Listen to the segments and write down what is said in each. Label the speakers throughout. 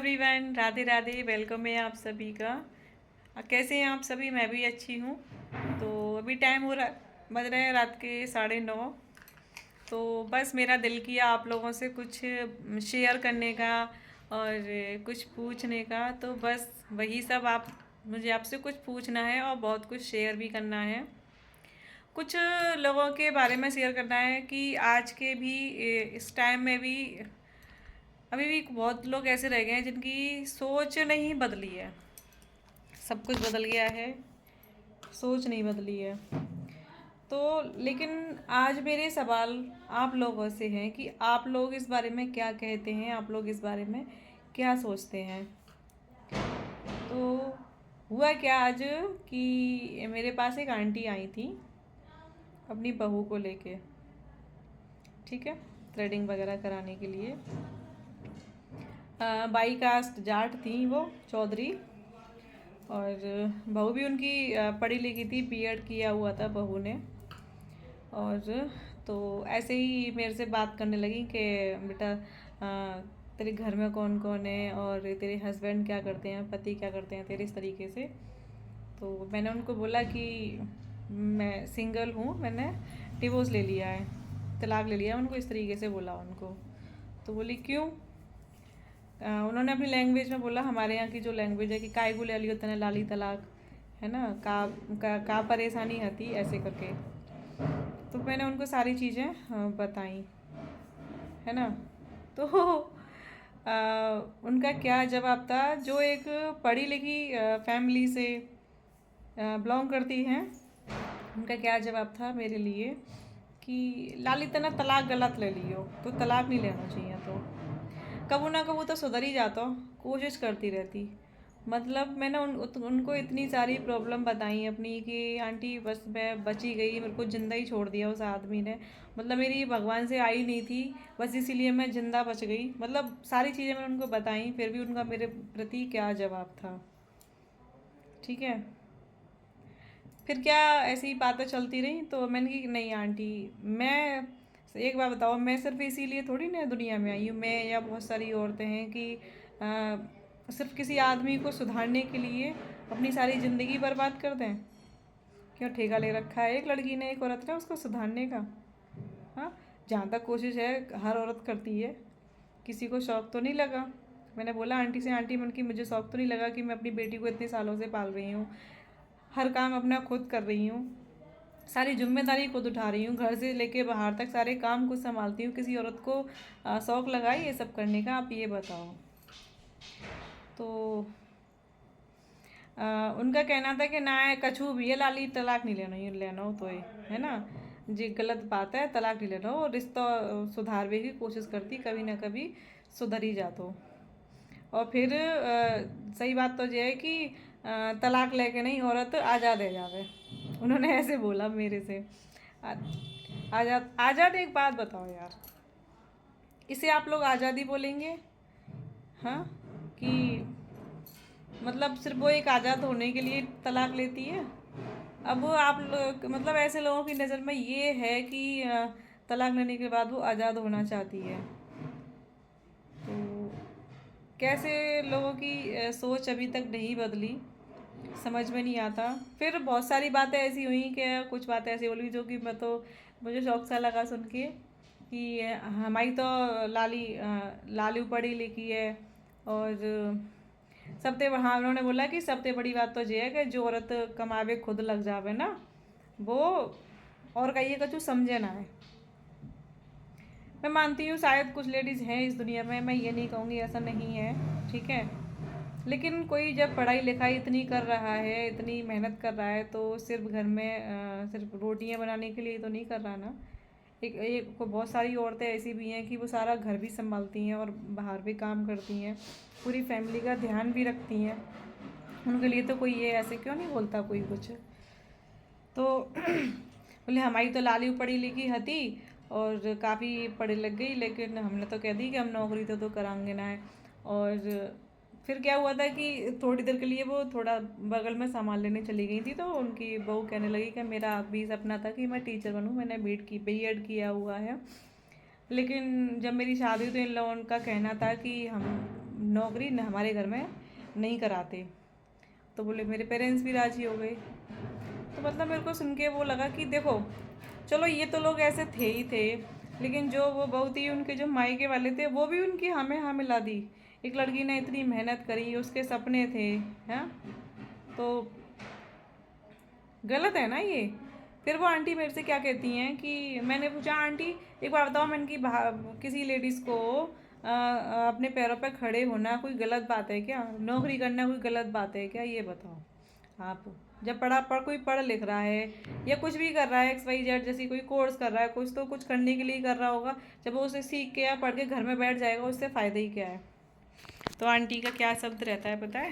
Speaker 1: Everyone, Radhe Radhe. Welcome है आप सभी का। कैसे हैं आप सभी? मैं भी अच्छी हूँ। तो अभी टाइम हो रहा बज रहे हैं रात के 9:30। तो बस मेरा दिल किया आप लोगों से कुछ शेयर करने का और कुछ पूछने का। तो बस वही सब आप मुझे आपसे कुछ पूछना है और बहुत कुछ शेयर भी करना है। कुछ लोगों के बारे में शेयर करना है कि आज के भी इस टाइम में भी अभी भी बहुत लोग ऐसे रह गए हैं जिनकी सोच नहीं बदली है। सब कुछ बदल गया है, सोच नहीं बदली है। तो लेकिन आज मेरे सवाल आप लोगों से हैं कि आप लोग इस बारे में क्या कहते हैं, आप लोग इस बारे में क्या सोचते हैं। तो हुआ क्या आज कि मेरे पास एक आंटी आई थी अपनी बहू को लेके, ठीक है, थ्रेडिंग वगैरह कराने के लिए। बाई कास्ट जाट थी वो, चौधरी। और बहू भी उनकी पढ़ी लिखी थी, बीएड किया हुआ था बहू ने। और तो ऐसे ही मेरे से बात करने लगी कि बेटा तेरे घर में कौन कौन है और तेरे हस्बैंड क्या करते हैं, पति क्या करते हैं तेरे, इस तरीके से। तो मैंने उनको बोला कि मैं सिंगल हूँ, मैंने डिवोर्स ले लिया है, तलाक ले लिया है। उनको इस तरीके से बोला उनको। तो बोली क्यों? उन्होंने अपनी लैंग्वेज में बोला, हमारे यहाँ की जो लैंग्वेज है कि काय को ले लियो तने लाली तलाक, है ना, का परेशानी हती, ऐसे करके। तो मैंने उनको सारी चीज़ें बताई, है ना। तो उनका क्या जवाब था, जो एक पढ़ी लिखी फैमिली से बिलोंग करती हैं, उनका क्या जवाब था मेरे लिए कि लाली तना तलाक गलत ले लियो, तो तलाक नहीं लेना चाहिए। तो कबू ना कबू तो सुधर ही जाता, कोशिश करती रहती। मतलब मैंने उनको इतनी सारी प्रॉब्लम बताई अपनी कि आंटी बस मैं बची गई, मेरे को ज़िंदा ही छोड़ दिया उस आदमी ने। मतलब मेरी भगवान से आई नहीं थी, बस इसीलिए मैं ज़िंदा बच गई। मतलब सारी चीज़ें मैंने उनको बताई, फिर भी उनका मेरे प्रति क्या जवाब था, ठीक है। फिर क्या ऐसी बातें चलती रही। तो मैंने कहा कि नहीं आंटी, मैं एक बात बताओ, मैं सिर्फ इसीलिए थोड़ी ना दुनिया में आई हूँ, मैं या बहुत सारी औरतें हैं कि सिर्फ किसी आदमी को सुधारने के लिए अपनी सारी ज़िंदगी बर्बाद कर दें। क्यों ठेका ले रखा है एक लड़की ने, एक औरत ने, उसको सुधारने का? हाँ, जहाँ तक कोशिश है हर औरत करती है, किसी को शौक़ तो नहीं लगा। मैंने बोला आंटी से, आंटी मन की मुझे शौक़ तो नहीं लगा कि मैं अपनी बेटी को इतने सालों से पाल रही हूँ, हर काम अपना खुद कर रही हूँ, सारी जिम्मेदारी खुद उठा रही हूँ, घर से लेके बाहर तक सारे काम खुद संभालती हूँ। किसी औरत को शौक़ लगा ये सब करने का? आप ये बताओ। तो उनका कहना था कि ना है कछू भी है लाली तलाक नहीं लेना, ये लेना हो तो ये, है ना, जी गलत बात है, तलाक नहीं लेना हो, रिश्ता सुधारने की कोशिश करती, कभी ना कभी सुधर ही जातो। और फिर सही बात तो ये है कि तलाक लेके नहीं औरत आज़ाद है जावे। उन्होंने ऐसे बोला मेरे से। आज़ाद आज़ाद, एक बात बताओ यार, इसे आप लोग आज़ादी बोलेंगे? हाँ, कि मतलब सिर्फ वो एक आज़ाद होने के लिए तलाक लेती है। अब वो आप लोग मतलब ऐसे लोगों की नज़र में ये है कि तलाक लेने के बाद वो आज़ाद होना चाहती है। तो कैसे लोगों की सोच अभी तक नहीं बदली, समझ में नहीं आता। फिर बहुत सारी बातें ऐसी हुई कि कुछ बातें ऐसी बोली जो कि मैं तो मुझे शौक सा लगा सुन के कि हमारी तो लाली पढ़ी लिखी है। और सबसे, हाँ, उन्होंने बोला कि सबसे बड़ी बात तो ये है कि जो औरत कमावे खुद लग जावे ना, वो और कहिए कछु समझे ना है। मैं मानती हूँ शायद कुछ लेडीज़ हैं इस दुनिया में, मैं ये नहीं कहूँगी ऐसा नहीं है, ठीक है। लेकिन कोई जब पढ़ाई लिखाई इतनी कर रहा है, इतनी मेहनत कर रहा है, तो सिर्फ घर में सिर्फ रोटियां बनाने के लिए तो नहीं कर रहा ना। एक बहुत सारी औरतें ऐसी भी हैं कि वो सारा घर भी संभालती हैं और बाहर भी काम करती हैं, पूरी फैमिली का ध्यान भी रखती हैं। उनके लिए तो कोई ये ऐसे क्यों नहीं बोलता कोई कुछ। तो बोले हमारी तो लाली पढ़ी लिखी हती और काफ़ी पढ़ी लग गई, लेकिन हमने तो कह दी कि हम नौकरी तो कराएंगे ना है। और फिर क्या हुआ था कि थोड़ी देर के लिए वो थोड़ा बगल में सामान लेने चली गई थी, तो उनकी बहू कहने लगी कि मेरा भी सपना था कि मैं टीचर बनूं, मैंने बीएड किया हुआ है, लेकिन जब मेरी शादी हुई तो इन लोगों का कहना था कि हम नौकरी न हमारे घर में नहीं कराते। तो बोले मेरे पेरेंट्स भी राज़ी हो गए। तो मतलब मेरे को सुन के वो लगा कि देखो, चलो ये तो लोग ऐसे थे ही थे, लेकिन जो वो बहू थी, उनके जो मायके वाले थे, वो भी उनकी हाँ में हाँ मिला दी। एक लड़की ने इतनी मेहनत करी, उसके सपने थे, हैं, तो गलत है ना ये। फिर वो आंटी मेरे से क्या कहती हैं कि मैंने पूछा, आंटी एक बार बताओ, मैंने कि किसी लेडीज़ को अपने पैरों पर खड़े होना कोई गलत बात है क्या? नौकरी करना कोई गलत बात है क्या? ये बताओ आप। जब कोई पढ़ लिख रहा है या कुछ भी कर रहा है, XYZ जैसी कोई कोर्स कर रहा है, कुछ तो कुछ करने के लिए कर रहा होगा। जब वो उसे सीख के या पढ़ के घर में बैठ जाएगा, उससे फ़ायदा ही क्या है? तो आंटी का क्या शब्द रहता है पता है?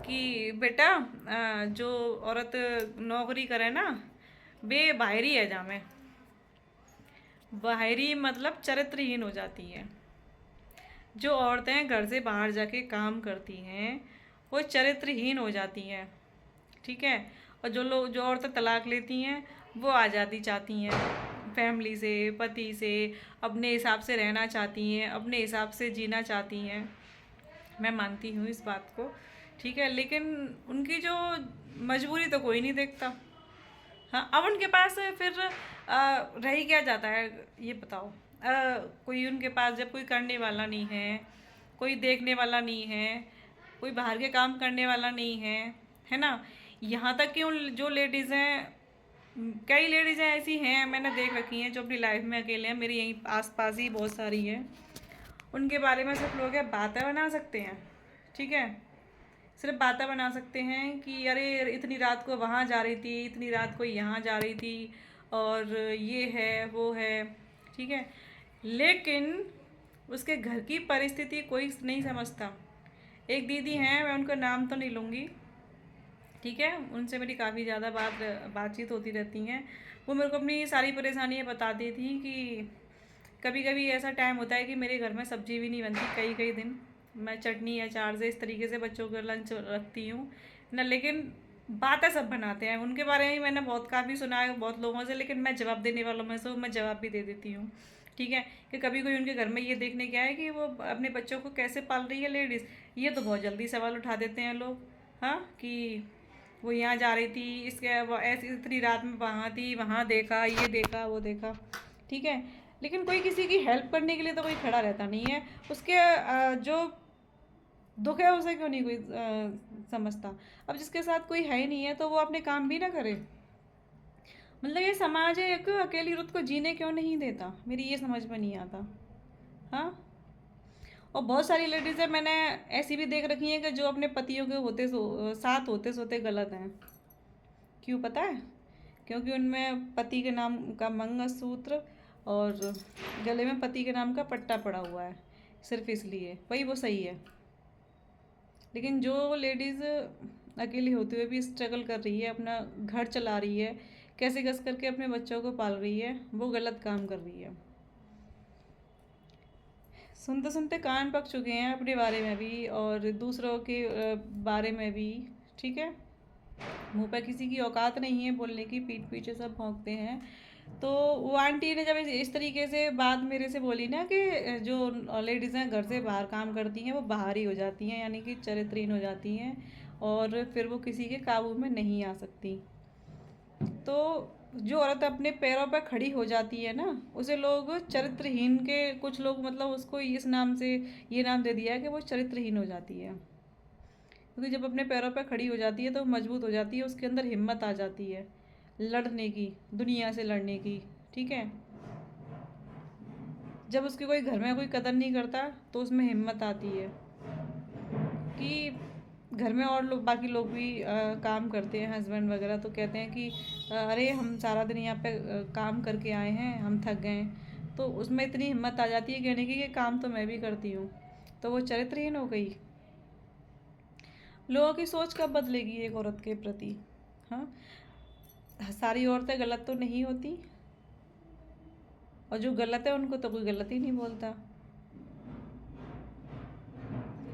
Speaker 1: कि बेटा, जो औरत नौकरी करे ना, वे बाहरी है जामे। बाहरी मतलब चरित्रहीन हो जाती है। जो औरतें घर से बाहर जाके काम करती हैं, वो चरित्रहीन हो जाती हैं, ठीक है। और जो औरतें तलाक लेती हैं, वो आज़ादी चाहती हैं, फैमिली से, पति से, अपने हिसाब से रहना चाहती हैं, अपने हिसाब से जीना चाहती हैं। मैं मानती हूँ इस बात को, ठीक है, लेकिन उनकी जो मजबूरी तो कोई नहीं देखता। हाँ, अब उनके पास फिर रह ही क्या जाता है, ये बताओ। कोई उनके पास जब कोई करने वाला नहीं है, कोई देखने वाला नहीं है, कोई बाहर के काम करने वाला नहीं है ना। यहाँ तक कि उन जो लेडीज़ हैं, कई लेडीज़ ऐसी हैं, मैंने देख रखी हैं, जो अपनी लाइफ में अकेले हैं, मेरी यहीं आस पास ही बहुत सारी हैं। उनके बारे में सिर्फ लोग बातें बना सकते हैं, ठीक है, सिर्फ बातें बना सकते हैं कि अरे इतनी रात को वहाँ जा रही थी, इतनी रात को यहाँ जा रही थी, और ये है वो है, ठीक है, लेकिन उसके घर की परिस्थिति कोई नहीं समझता। एक दीदी हैं, मैं उनका नाम तो नहीं लूँगी, ठीक है, उनसे मेरी काफ़ी ज़्यादा बातचीत होती रहती हैं। वो मेरे को अपनी सारी परेशानियाँ बताती थी कि कभी कभी ऐसा टाइम होता है कि मेरे घर में सब्ज़ी भी नहीं बनती कई कई दिन। मैं चटनी अचार से इस तरीके से बच्चों का लंच रखती हूँ ना, लेकिन बातें सब बनाते हैं। उनके बारे में मैंने बहुत काफ़ी सुना है बहुत लोगों से, लेकिन मैं जवाब देने वालों में से हूँ, मैं जवाब भी दे देती हूँ, ठीक है, कि कभी कोई उनके घर में ये देखने क्या है कि वो अपने बच्चों को कैसे पाल रही है लेडीज़, ये तो बहुत जल्दी सवाल उठा देते हैं लोग। हाँ, कि वो यहाँ जा रही थी, इसके वो ऐसी इतनी रात में वहाँ थी, वहाँ देखा, ये देखा, वो देखा, ठीक है, लेकिन कोई किसी की हेल्प करने के लिए तो कोई खड़ा रहता नहीं है। उसके जो दुख है उसे क्यों नहीं कोई समझता। अब जिसके साथ कोई है ही नहीं है, तो वो अपने काम भी ना करे। मतलब ये समाज है एक अकेली औरत को जीने क्यों नहीं देता, मेरी ये समझ में नहीं आता। हाँ, और बहुत सारी लेडीज़ है, मैंने ऐसी भी देख रखी हैं कि जो अपने पतियों के साथ होते सोते गलत हैं। क्यों पता है? क्योंकि उनमें पति के नाम का मंगलसूत्र और गले में पति के नाम का पट्टा पड़ा हुआ है, सिर्फ इसलिए वही वो सही है। लेकिन जो लेडीज़ अकेली होते हुए भी स्ट्रगल कर रही है, अपना घर चला रही है, कैसे कैसे करके अपने बच्चों को पाल रही है, वो गलत काम कर रही है। सुनते सुनते कान पक चुके हैं अपने बारे में भी और दूसरों के बारे में भी, ठीक है। मुंह पर किसी की औकात नहीं है बोलने की, पीठ पीछे सब भौंकते हैं। तो वो आंटी ने जब इस तरीके से बात मेरे से बोली ना कि जो लेडीज़ हैं घर से बाहर काम करती हैं, वो बाहरी हो जाती हैं, यानी कि चरित्रहीन हो जाती हैं, और फिर वो किसी के काबू में नहीं आ सकती। तो जो औरत अपने पैरों पर खड़ी हो जाती है ना, उसे लोग चरित्रहीन के, कुछ लोग मतलब उसको इस नाम से ये नाम दे दिया है कि वो चरित्रहीन हो जाती है। क्योंकि जब अपने पैरों पर खड़ी हो जाती है तो मजबूत हो जाती है, उसके अंदर हिम्मत आ जाती है लड़ने की, दुनिया से लड़ने की, ठीक है। जब उसके कोई घर में कोई कदर नहीं करता तो उसमें हिम्मत आती है कि घर में और लोग, बाकी लोग भी काम करते हैं, हस्बैंड वगैरह, तो कहते हैं कि अरे हम सारा दिन यहाँ पे काम करके आए हैं, हम थक गए। तो उसमें इतनी हिम्मत आ जाती है कहने की कि काम तो मैं भी करती हूँ। तो वो चरित्रहीन हो गई। लोगों की सोच कब बदलेगी एक औरत के प्रति? हाँ, सारी औरतें गलत तो नहीं होती, और जो गलत है उनको तो कोई गलत ही नहीं बोलता।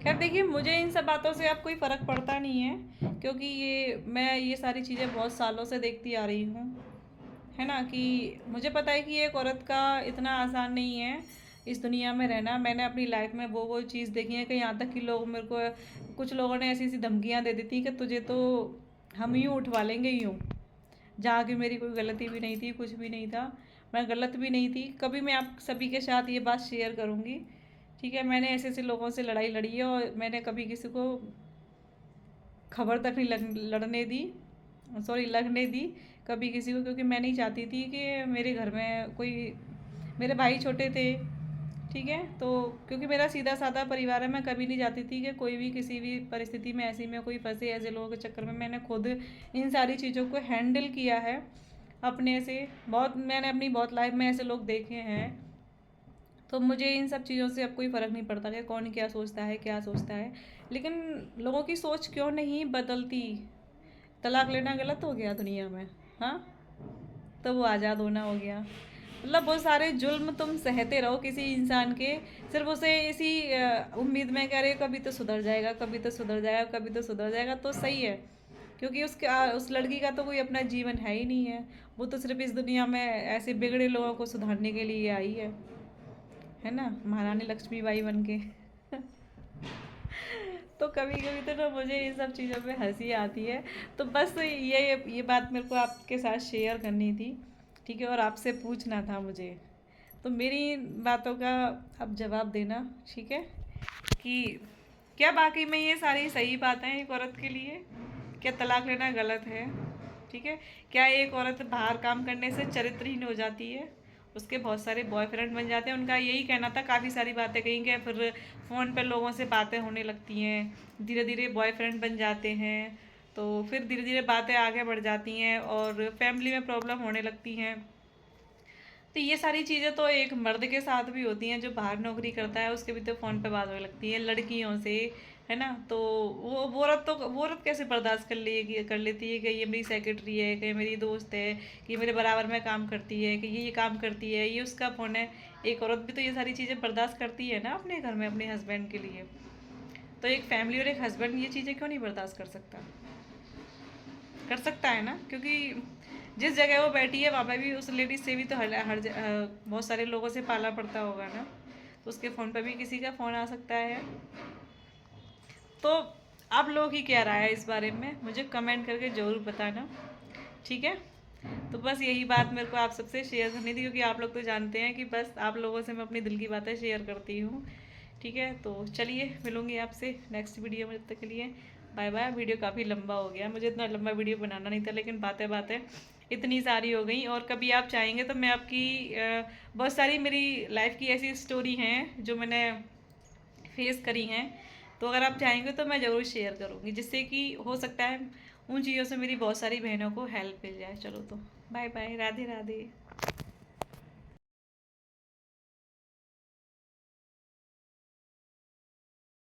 Speaker 1: खैर देखिए, मुझे इन सब बातों से अब कोई फ़र्क पड़ता नहीं है, क्योंकि मैं ये सारी चीज़ें बहुत सालों से देखती आ रही हूँ, है ना, कि मुझे पता है कि एक औरत का इतना आसान नहीं है इस दुनिया में रहना। मैंने अपनी लाइफ में वो चीज़ देखी है कि यहाँ तक कि लोग मेरे को, कुछ लोगों ने ऐसी ऐसी धमकियाँ दे दी थी कि तुझे तो हम यूँ उठवा लेंगे यूँ, जहाँ की मेरी कोई गलती भी नहीं थी, कुछ भी नहीं था, मैं गलत भी नहीं थी कभी। मैं आप सभी के साथ ये बात शेयर करूँगी, ठीक है। मैंने ऐसे ऐसे लोगों से लड़ाई लड़ी है और मैंने कभी किसी को खबर तक नहीं लड़ने दी, सॉरी लगने दी कभी किसी को, क्योंकि मैं नहीं चाहती थी कि मेरे घर में कोई, मेरे भाई छोटे थे, ठीक है। तो क्योंकि मेरा सीधा साधा परिवार है, मैं कभी नहीं चाहती थी कि कोई भी किसी भी परिस्थिति में ऐसी में कोई फंसे। ऐसे लोगों के चक्कर में मैंने खुद इन सारी चीज़ों को हैंडल किया है अपने से। बहुत मैंने अपनी बहुत लाइफ में ऐसे लोग देखे हैं, तो मुझे इन सब चीज़ों से अब कोई फ़र्क नहीं पड़ता कि कौन क्या सोचता है क्या सोचता है। लेकिन लोगों की सोच क्यों नहीं बदलती? तलाक लेना गलत हो गया दुनिया में? हाँ, तो वो आज़ाद होना हो गया। मतलब बहुत सारे जुल्म तुम सहते रहो किसी इंसान के, सिर्फ उसे इसी उम्मीद में करे कभी तो सुधर जाएगा, कभी तो सुधर जाएगा, कभी तो सुधर जाएगा, तो सही है। क्योंकि उसके उस लड़की का तो कोई अपना जीवन है ही नहीं है, वो तो सिर्फ इस दुनिया में ऐसे बिगड़े लोगों को सुधारने के लिए आई है ना, महारानी लक्ष्मीबाई बन के। तो कभी कभी तो ना मुझे इन सब चीज़ों पे हंसी आती है। तो बस ये बात मेरे को आपके साथ शेयर करनी थी, ठीक है, और आपसे पूछना था मुझे। तो मेरी बातों का अब जवाब देना, ठीक है, कि क्या बाकी में ये सारी सही बातें हैं एक औरत के लिए? क्या तलाक लेना गलत है? ठीक है। क्या एक औरत बाहर काम करने से चरित्रहीन हो जाती है? उसके बहुत सारे बॉयफ्रेंड बन जाते हैं। उनका यही कहना था, काफ़ी सारी बातें कही कि फिर फ़ोन पर लोगों से बातें होने लगती हैं, धीरे धीरे बॉयफ्रेंड बन जाते हैं, तो फिर धीरे धीरे बातें आगे बढ़ जाती हैं और फैमिली में प्रॉब्लम होने लगती हैं। तो ये सारी चीज़ें तो एक मर्द के साथ भी होती हैं, जो बाहर नौकरी करता है उसके भी तो फ़ोन पे बात होने लगती है लड़कियों से, है ना। तो वो औरत कैसे बर्दाश्त कर लेती है कि ये मेरी सेक्रेटरी है, कि मेरी दोस्त है, कि मेरे बराबर में काम करती है, कि ये काम करती है, ये उसका फ़ोन है। एक औरत भी तो ये सारी चीज़ें बर्दाश्त करती है ना अपने घर में अपने हस्बैंड के लिए। तो एक फैमिली और एक हस्बैंड ये चीज़ें क्यों नहीं बर्दाश्त कर सकता? कर सकता है ना, क्योंकि जिस जगह वो बैठी है वहाँ पे भी उस लेडीज से भी तो बहुत सारे लोगों से पाला पड़ता होगा ना, तो उसके फ़ोन पे भी किसी का फ़ोन आ सकता है। तो आप लोग की क्या राय है इस बारे में, मुझे कमेंट करके ज़रूर बताना, ठीक है। तो बस यही बात मेरे को आप सबसे शेयर करनी थी, क्योंकि आप लोग तो जानते हैं कि बस आप लोगों से मैं अपनी दिल की बातें शेयर करती हूँ, ठीक है। तो चलिए मिलूँगी आपसे नेक्स्ट वीडियो में, जब तक के लिए बाय बाय। वीडियो काफ़ी लंबा हो गया, मुझे इतना लंबा वीडियो बनाना नहीं था, लेकिन बातें बातें इतनी सारी हो गई। और कभी आप चाहेंगे तो मैं आपकी बहुत सारी मेरी लाइफ की ऐसी स्टोरी हैं जो मैंने फेस करी हैं, तो अगर आप चाहेंगे तो मैं ज़रूर शेयर करूँगी, जिससे कि हो सकता है उन चीज़ों से मेरी बहुत सारी बहनों को हेल्प मिल जाए। चलो तो बाय बाय, राधे राधे।